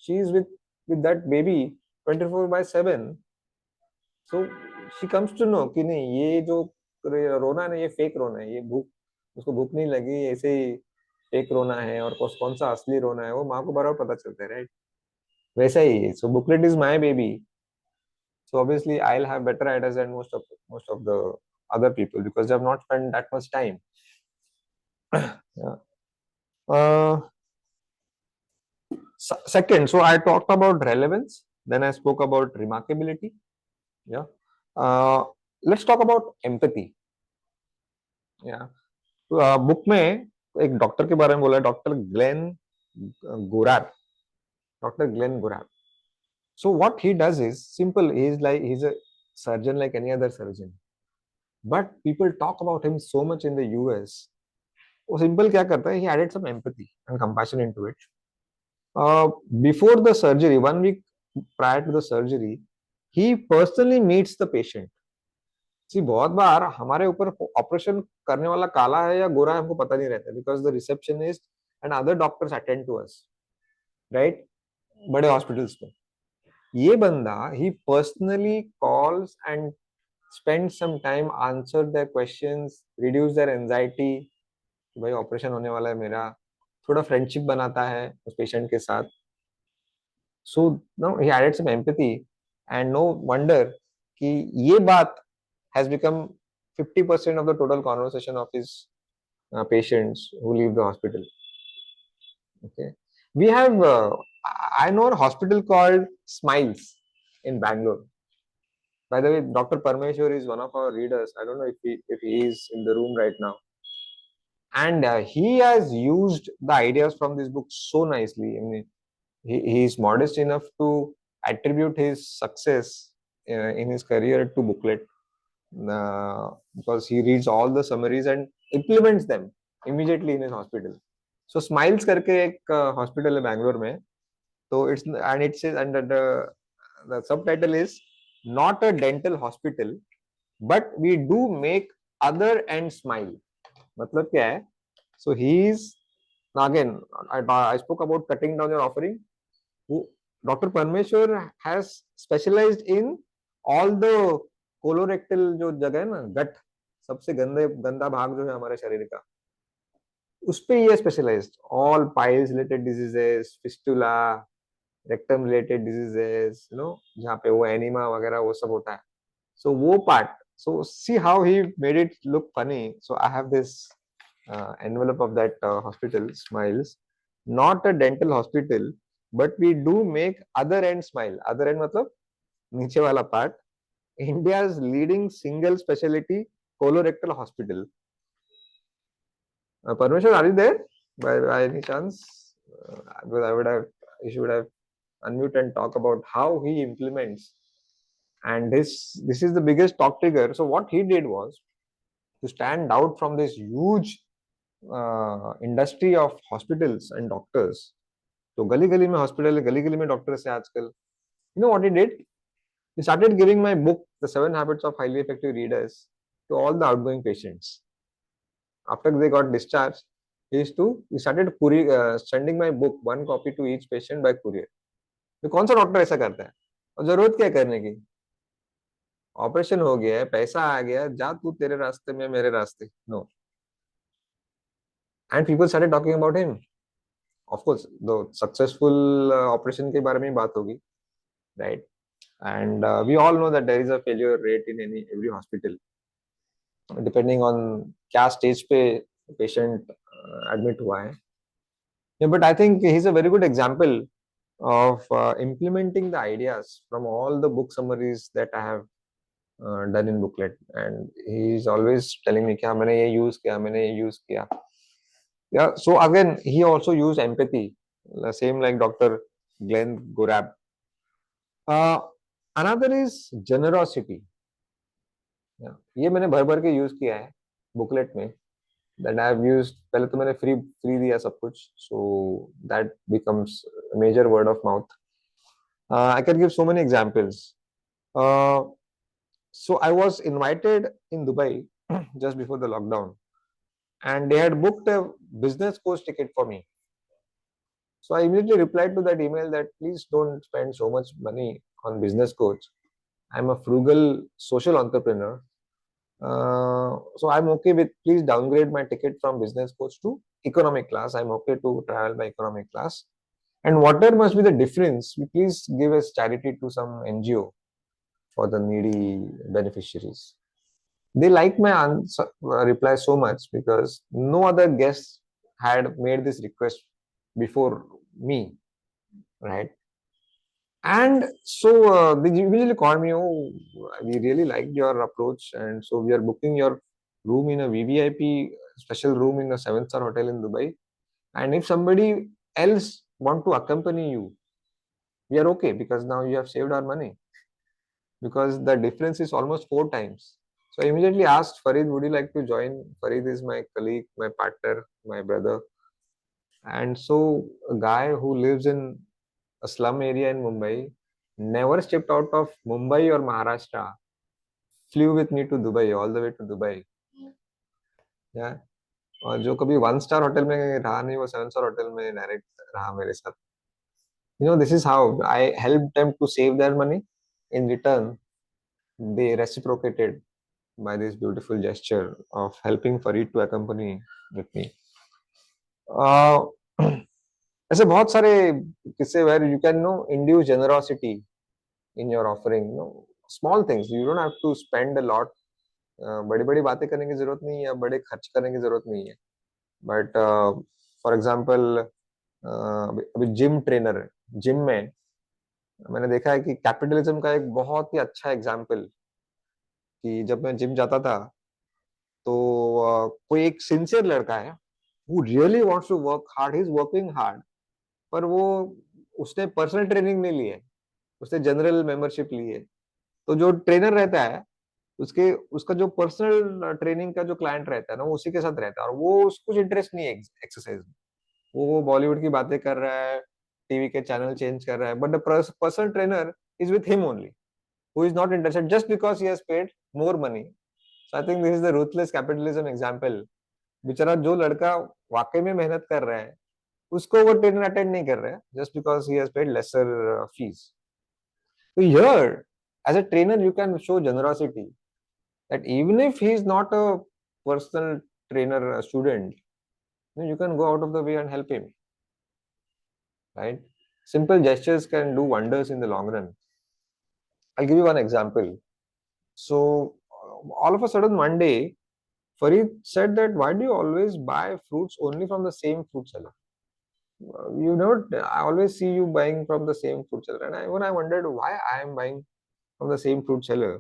she is with that baby 24/7. So she comes to know कि नहीं ये जो रोना है ना, ये फेक रोना है, ये भूख, उसको भूख नहीं लगी, ऐसे ही फेक रोना है, और कौन सा असली रोना है वो माँ को बराबर पता चलता है, राइट? वैसा ही है. So booklet is my baby, so obviously I'll have better ideas than most of the other people because they have not spent that much time. Yeah. uh, Second, so I talked about relevance, then I spoke about remarkability. Yeah. Let's talk about empathy. Yeah. Book में एक doctor के बारे में बोला है, doctor Glenn Gorar. Doctor Glenn Gorar. So what he does is simple. He's a surgeon like any other surgeon, but people talk about him so much in the US. वो simple क्या करता है? He added some empathy and compassion into it. Before the surgery, 1 week prior to the surgery, he personally meets the patient. See, बहुत बार हमारे ऊपर operation करने वाला काला है या गोरा है हमको पता नहीं रहता, because the receptionist and other doctors attend to us, right? बड़े हॉस्पिटल्स में ये बंदा ही personally calls and spend some time, answer their questions, reduce their anxiety, भाई ऑपरेशन होने वाला है मेरा, थोड़ा फ्रेंडशिप बनाता है उस पेशेंट के साथ. So no he added some empathy, and no wonder कि ये बात has become 50% of the total conversation of his patients who leave the hospital. Okay, We have, I know a hospital called Smiles in Bangalore. By the way, Dr. Parmeshwar is one of our readers. I don't know if he is in the room right now. And he has used the ideas from this book so nicely. I mean, he is modest enough to attribute his success in his career to Booklet, because he reads all the summaries and implements them immediately in his hospital. So Smiles करके एक hospital है बैंगलोर में. So it says under the subtitle is not a dental hospital, but we do make other and smile. मतलब क्या है? So he is, now again, I spoke about cutting down your offering. Who Dr. Parmeshwar has specialized in all the colorectal जो जगह है ना, गट, सबसे गंदा भाग जो है हमारे शरीर का, उस पे ये specialized. All piles related diseases, fistula, rectum related diseases, जहाँ पे वो एनिमा वगैरह वो सब होता है. सो वो part, so see how he made it look funny. So I have this envelope of that hospital, Smiles. Not a dental hospital, but we do make other end smile. Other end मतलब नीचे वाला part. India's leading single specialty colorectal hospital. Parmeshwar, are you there by any chance? Because I would have, you should have unmute and talk about how he implements. And this is the biggest talk trigger. So what he did was to stand out from this huge industry of hospitals and doctors. तो गली गली में hospital है, गली गली में doctors है आजकल. You know what he did? He started giving my book, The 7 Habits of Highly Effective Readers, to all the outgoing patients. After they got discharged, he started sending my book, one copy to each patient by courier. तो कौन सा doctor ऐसा करता है? और जरूरत क्या है करने की? ऑपरेशन हो गया है, पैसा आ गया, जा तू तेरे रास्ते में मेरे रास्ते. No. And people started talking about him. Of course the successful operation के बारे में बात होगी, right? And we all know that there is a failure rate in every hospital, depending on क्या स्टेज पे पेशेंट एडमिट हुआ है. But I think he is a very good example of implementing the ideas from all the book summaries that I have done in Booklet, and he's always telling me कि हाँ मैंने ये use किया, मैंने ये use किया. Yeah, so again he also used empathy, same like Dr. Glenn Gorab. uh, Another is generosity. Yeah, ये मैंने भर भर के use किया है Booklet में. That I have used, पहले तो मैंने free दिया सब कुछ, so that becomes a major word of mouth. I can give so many examples. So I was invited in Dubai just before the lockdown, and they had booked a business coach ticket for me. So I immediately replied to that email that please don't spend so much money on business coach. I'm a frugal social entrepreneur. So I'm okay with, please downgrade my ticket from business coach to economic class. I'm okay to travel by economic class. And whatever must be the difference, please give as charity to some NGO for the needy beneficiaries. They liked my answer, reply so much because no other guest had made this request before me, right? And so they immediately called me, oh, we really liked your approach, and so we are booking your room in a VVIP special room in a 7-star hotel in Dubai. And if somebody else want to accompany you, we are okay because now you have saved our money, because the difference is almost 4 times. So I immediately asked Farid, would you like to join? Farid is my colleague, my partner, my brother. And so a guy who lives in a slum area in Mumbai, never stepped out of Mumbai or Maharashtra, flew with me to Dubai, all the way to Dubai. Yeah. और जो कभी 1-star hotel में रहा नहीं, वो 7-star hotel में direct रहा मेरे साथ. This is how I helped them to save their money. In return, they reciprocated by this beautiful gesture of helping Farid to accompany with me. ऐसे बहुत सारे किस्से where you can induce generosity in your offering. Small things, you don't have to spend a lot. बड़ी बड़ी बातें करने की जरूरत नहीं है, बड़े खर्च करने की जरूरत नहीं है. But for example, अभी जिम ट्रेनर है, जिम में मैंने देखा है कि कैपिटलिज्म का एक बहुत ही अच्छा एग्जाम्पल, कि जब मैं जिम जाता था तो कोई एक सिंसियर लड़का है, who really wants to work hard, he is working hard, पर वो उसने पर्सनल ट्रेनिंग नहीं ली है, उसने जनरल मेंबरशिप ली है। तो जो ट्रेनर रहता है, उसके उसका जो पर्सनल ट्रेनिंग का जो क्लाइंट रहता है ना, वो उसी के साथ रहता है, और वो उसको कुछ इंटरेस्ट नहीं है एक्सरसाइज में। वो बॉलीवुड की बातें कर रहा है, टीवी के चैनल चेंज कर रहा है, but the personal trainer is with him only, who is not interested just because he has paid more money. So I think this is the ruthless capitalism example. बेचारा जो लड़का वाकई में मेहनत कर रहा है, उसको वो ट्रेनर अटेंड नहीं कर रहा है just because he has paid lesser fees. तो here as a trainer you can show generosity, that even if he is not a personal trainer student, you can go out of the way and help him, right? Simple gestures can do wonders in the long run. I'll give you one example. So all of a sudden one day Farid said that, why do you always buy fruits only from the same fruit seller? You know, I always see you buying from the same fruit seller, and when I wondered why I am buying from the same fruit seller,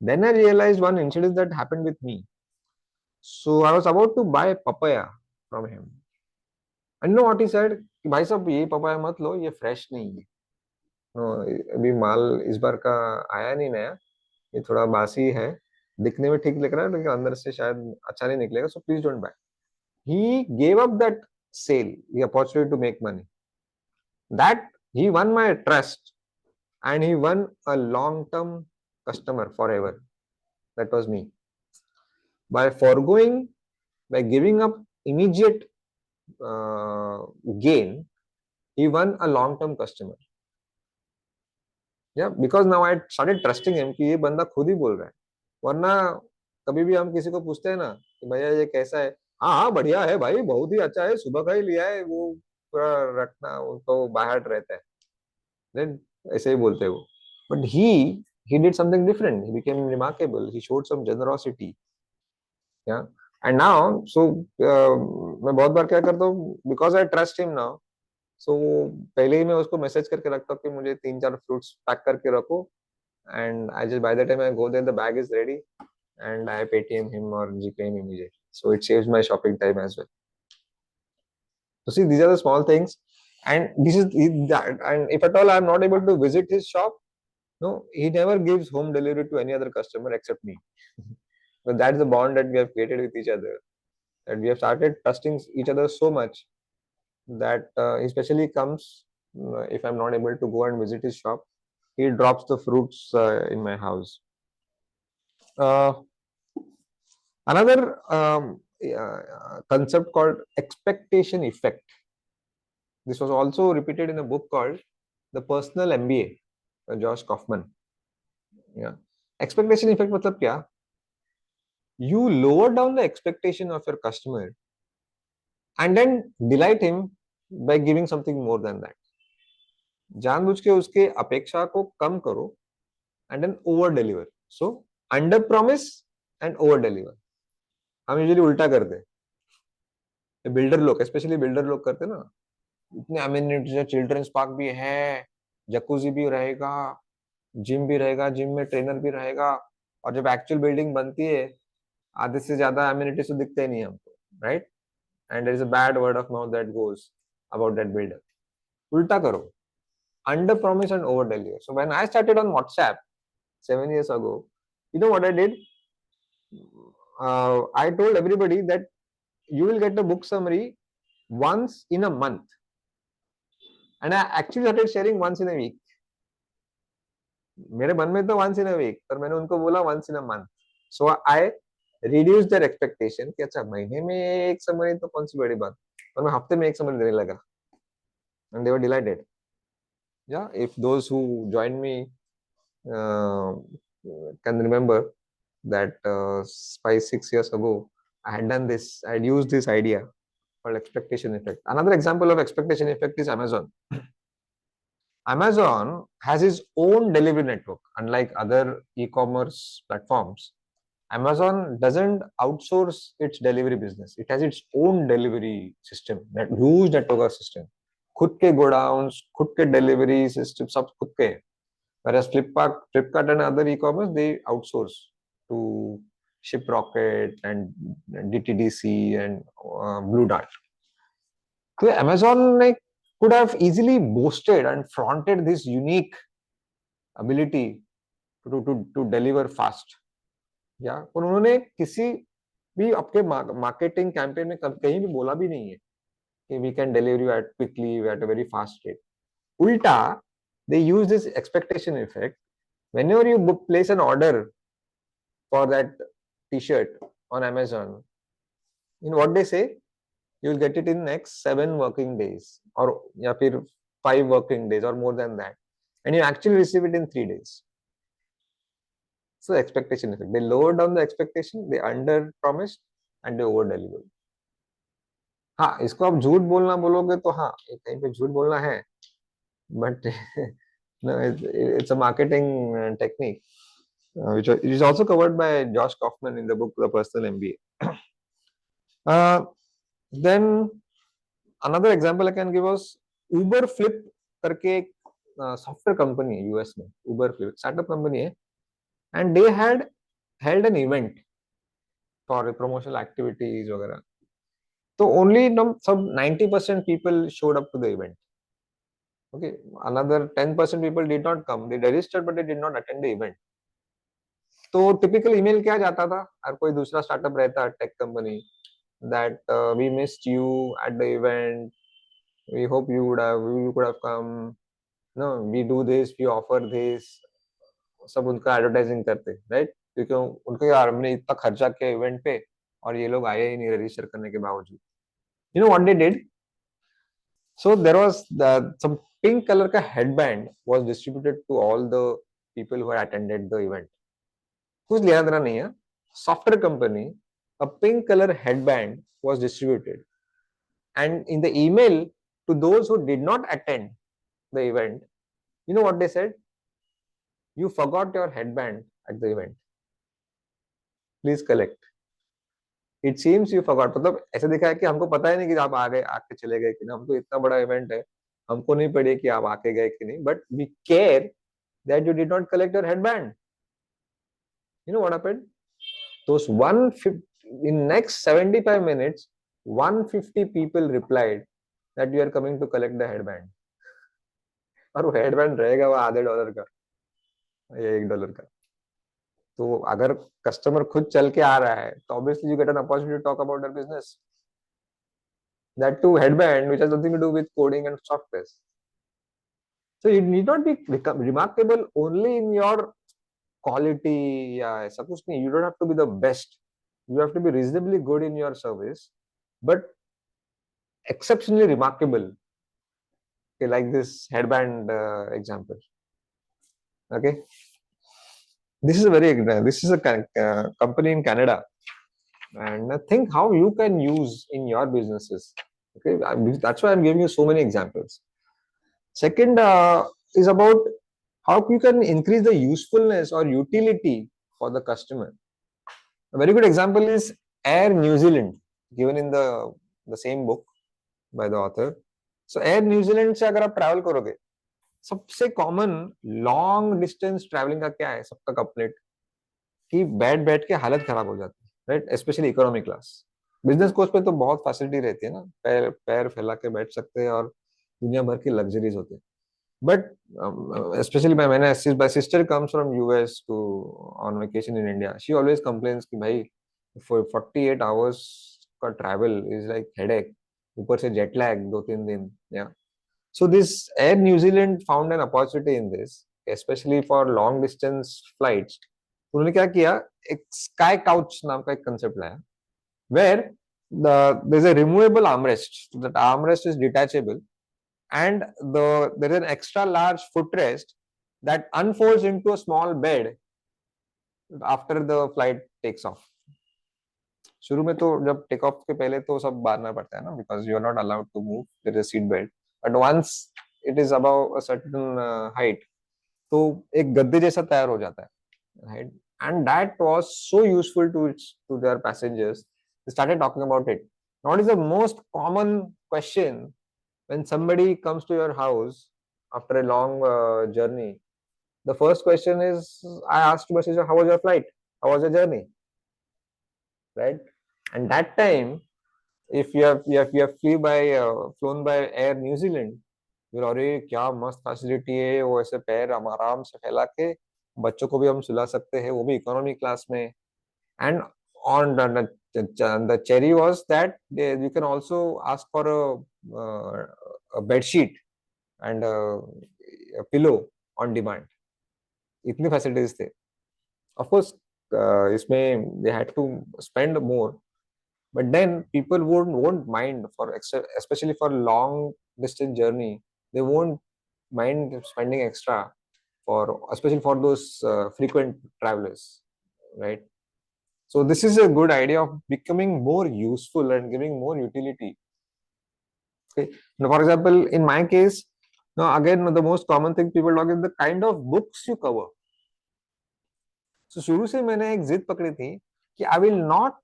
then I realized one incident that happened with me. So I was about to buy papaya from him. And you know what he said? कि भाई साहब ये papaya मत लो, ये fresh नहीं है। No, अभी माल इस बार का आया नहीं नया, ये थोड़ा बासी है, दिखने में ठीक लग रहा है लेकिन अंदर से शायद अच्छा नहीं निकलेगा, so please don't buy. He gave up that sale, the opportunity to make money. That he won my trust, and he won a long-term customer forever. That was me. By foregoing, by giving up immediate uh, gain, he won a long-term customer. Yeah, because now I started trusting him कि ये बंदा खुद ही बोल रहा है। वरना कभी भी हम किसी को पूछते हैं ना कि भैया ये कैसा है, हाँ हाँ बढ़िया है भाई, बहुत ही अच्छा है, सुबह का ही लिया है, वो पूरा रखना वो तो बाहर रहता है, देन ऐसे ही बोलते हैं वो। But he did something different, he became remarkable, he showed some generosity. Yeah, and now so मैं बहुत बार क्या करता हूँ, because I trust him now, so पहले ही मैं उसको मैसेज करके रखता हूँ कि मुझे 3-4 फ्रूट्स पैक करके रखो, and I just by the time I go there the bag is ready, and I Paytm him or GPay him immediately, so it saves my shopping time as well. So see, these are the small things, and this is that. And if at all I'm not able to visit his shop, no, he never gives home delivery to any other customer except me. But that's the bond that we have created with each other, that we have started trusting each other so much that he especially comes if I'm not able to go and visit his shop, he drops the fruits in my house. Uh, Another concept called expectation effect. This was also repeated in a book called The Personal MBA by Josh Kaufman. Yeah. Expectation effect मतलब क्या? You lower down the expectation of your customer and then delight him by giving something more than that. जानबूझ के उसके अपेक्षा को कम करो and then over deliver. So under promise and over deliver. हम usually उल्टा करते हैं, बिल्डर लोग, स्पेशली बिल्डर लोग करते हैं ना, इतने अमेनिटीज, चिल्ड्रंस पार्क भी है, जकूजी भी रहेगा, जिम भी रहेगा, जिम में ट्रेनर भी रहेगा, और जब एक्चुअल बिल्डिंग बनती है आधे से ज्यादा अमेनिटीज तो दिखते ही नहीं हमको, right? And there is a bad word of mouth that goes about that builder. उल्टा करो, under promise and over deliver. So when I started on WhatsApp 7 years ago, you know what I did? I told everybody that you will get the book summary once in a month, and I actually started sharing once in a week. मेरे मन में तो once in a week, पर मैंने उनको बोला once in a month. So I reduced their expectation कि अच्छा महीने में एक समरी तो कौन सी बड़ी बात, और मैं हफ्ते में एक समरी देने लगा, and they were delighted. Yeah, if those who joined me uh, can remember that 5-6 years ago I had done this, I had used this idea called expectation effect. Another example of expectation effect is Amazon. Amazon has its own delivery network. Unlike other e-commerce platforms, Amazon doesn't outsource its delivery business. It has its own delivery system, that huge network system. खुद के godowns, खुद के delivery system सब खुद के हैं। Whereas Flipkart and other e-commerce, they outsource to Shiprocket and DTDC and Blue Dart. So Amazon like, could have easily boasted and flaunted this unique ability to deliver fast. या पर उन्होंने किसी भी आपके मार्केटिंग कैंपेन में कहीं भी बोला भी नहीं है कि we can deliver you at quickly at a very fast rate. Ulta, they use this expectation effect. Whenever you place an order for that t-shirt on Amazon, in what they say, you will get it in next 7 working days or या फिर 5 working days or more than that, and you actually receive it in 3 days. So expectation effect. They lower down the expectation, they under promised and they over deliver. हाँ, इसको आप झूठ बोलना बोलोगे तो हाँ, कहीं पे झूठ बोलना है, but no, it's a marketing technique, which is also covered by Josh Kaufman in the book The Personal MBA. Then another example I can give was Uber Flip करके एक software company है US में, Uber Flip startup company है, and they had held an event for promotional activities वगैरह. So only some 90% people showed up to the event. Okay, another 10% people did not come. They registered but they did not attend the event. तो typical email क्या जाता था, और कोई दूसरा startup रहता tech company, that we missed you at the event, we hope you could have come, no we do this, we offer this, सब उनका एडवर्टाइजिंग करते, राइट? क्योंकि उनके यार हमने इतना खर्चा किया इवेंट पे और ये लोग आए ही नहीं रजिस्टर करने के बावजूद. You know what they did? So there was some pink colour का headband was distributed to all the people who had attended the event. कुछ लेना देना नहीं है, software company, a pink color headband was distributed, and in the email to those who did not attend the event, you know what they said? You forgot your headband at the event, please collect. It seems you forgot. मतलब ऐसे दिखा है कि हमको पता ही नहीं कि आप आ गए, आके चले गए कि नहीं. हमको इतना बड़ा इवेंट है, हमको नहीं पड़ी कि आप आके गए कि नहीं, but we care that you did not collect your headband. You know what happened? Those 150, in next 75 minutes, 150 people replied that you are coming to collect the headband. और वो हेडबैंड रहेगा वो $0.50 का या $1 का. तो अगर कस्टमर खुद चल के आ रहा है तो obviously you get an opportunity to talk about their business. That too headband which has nothing to do with coding and software. So you need not be remarkable only in your quality या ऐसा कुछ नहीं. You don't have to be the best. You have to be reasonably good in your service, but exceptionally remarkable. Okay, like this headband example. Okay, this is a company in Canada, and think how you can use in your businesses. Okay, that's why I'm giving you so many examples. Second is about how you can increase the usefulness or utility for the customer. A very good example is Air New Zealand, given in the same book by the author. So Air New Zealand से अगर आप travel करोगे, सबसे common long distance travelling का क्या है सबका complaint कि बैठ के हालत खराब हो जाती है, right? Specially economy class. Business course पे तो बहुत फैसिलिटी रहती है ना, पैर फैला के बैठ सकते हैं और दुनिया भर की लग्जरीज होते हैं. But specially my sister comes from US to on vacation in India. She always complains कि भाई for 48 hours का travel is like headache. ऊपर से jet lag 2-3 दिन. Yeah. So this Air New Zealand found an opportunity in this, especially for long distance flights. उन्होंने क्या किया, एक sky couch नाम का एक concept लाया, where there's a removable armrest. So that armrest is detachable, and there is an extra large footrest that unfolds into a small bed after the flight takes off. शुरू में तो जब take off के पहले तो सब बांधना पड़ता है ना, because you are not allowed to move, there is a seat belt, but once it is above a certain height, तो एक गद्दे जैसा तैयार हो जाता है, right? And that was so useful to their passengers. They started talking about it. Now, what is the most common question when somebody comes to your house after a long journey, the first question is, I asked message, how was your flight? How was your journey? Right? And that time, if you have flown by Air New Zealand, फिर अरे क्या मस्त facility है, वो ऐसे पैर हम आराम से फैला के बच्चों को भी हम सुला सकते हैं, वो भी इकोनॉमी क्लास में. And on the cherry was that you can also ask for a bed sheet and a pillow on demand. इतनी फैसिलिटीज थे. ऑफ कोर्स इसमें they had to spend more, but then people won't mind for extra, especially for long distance journey. They won't mind spending extra for, especially for those frequent travelers, right? So this is a good idea of becoming more useful and giving more utility. Okay. Now, for example, in my case, now again the most common thing people talk is the kind of books you cover. So शुरू से मैंने एक जिद पकड़ी थी कि I will not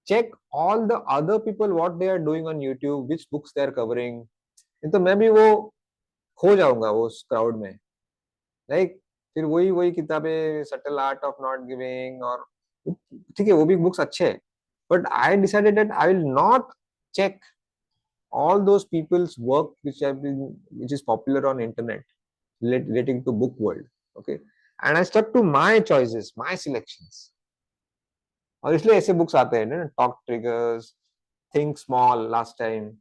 check all the other people what they are doing on YouTube, which books they are covering. नहीं तो मैं भी वो खो जाऊंगा वो उस क्राउड में. लाइक फिर वही वही किताबें, subtle art of not giving, और ठीक है वो भी बुक्स अच्छे हैं, but I decided that I will not check all those people's work which is popular on internet relating to book world. Okay, and I stuck to my choices, my selections. और इसलिए ऐसे books आते हैं ना, talk triggers, think small. Last time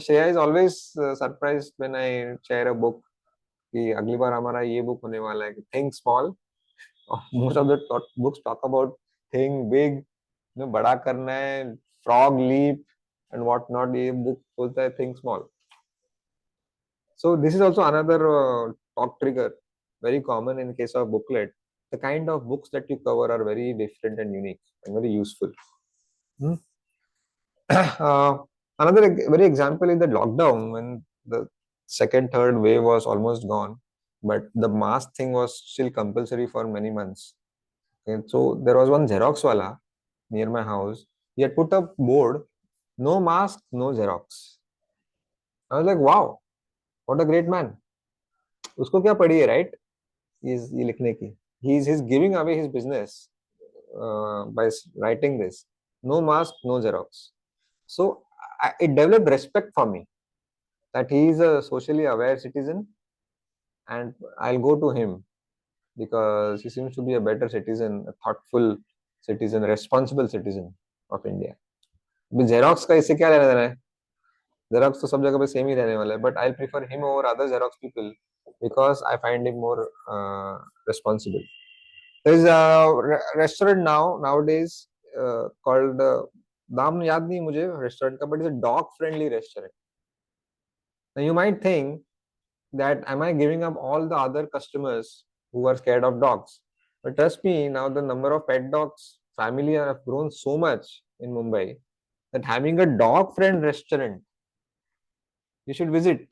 Shreya is always surprised when I share a book कि अगली बार हमारा ये बुक होने वाला है, think small. Most of the books talk about think big, बड़ा करना है, frog leap and what not. ये बुक बोलता है think small. So this is also another talk trigger, very common in case of booklet. The kind of books that you cover are very different and unique and very useful. Hmm. uh, Another very example is the lockdown, when the second, third wave was almost gone, but the mask thing was still compulsory for many months. Okay, so there was one Xerox wala near my house. He had put up board, no mask, no Xerox. I was like, wow, what a great man. उसको क्या पड़ी है, right? ये लिखने की. He's giving away his business by writing this. No mask, no Xerox. So it developed respect for me that he is a socially aware citizen, and I'll go to him because he seems to be a better citizen, a thoughtful citizen, a responsible citizen of India. Xerox का इससे क्या लेना देना है? Xerox तो सब जगह पे सेम ही रहने वाला है, but I'll prefer him over other Xerox people because I find him more responsible. There is a restaurant nowadays called नाम याद नहीं मुझे रेस्टोरेंट का, but it's a dog friendly restaurant. Now you might think that am I giving up all the other customers who are scared of dogs? But trust me, now the number of pet dogs family have grown so much in Mumbai that having a dog friend restaurant you should visit.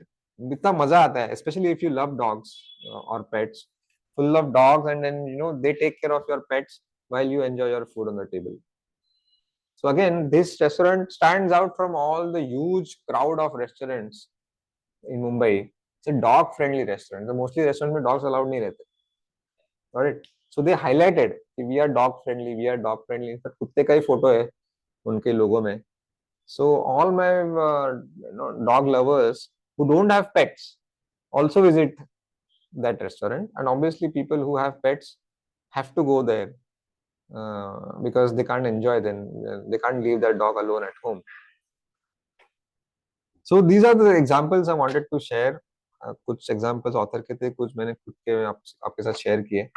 इतना मजा आता है, especially if you love dogs or pets, full of dogs, and then they take care of your pets while you enjoy your food on the table. So again, this restaurant stands out from all the huge crowd of restaurants in Mumbai. It's a dog friendly restaurant. So mostly restaurant में dogs allowed नहीं रहते. Got it? So they highlighted we are dog friendly, we are dog friendly. In fact, कुत्ते का ही photo है उनके लोगो में. So all my dog lovers who don't have pets also visit that restaurant, and obviously people who have pets have to go there because they can't enjoy them. They can't leave their dog alone at home. So these are the examples I wanted to share. कुछ examples author के थे, कुछ मैंने खुद के आपके साथ share किए.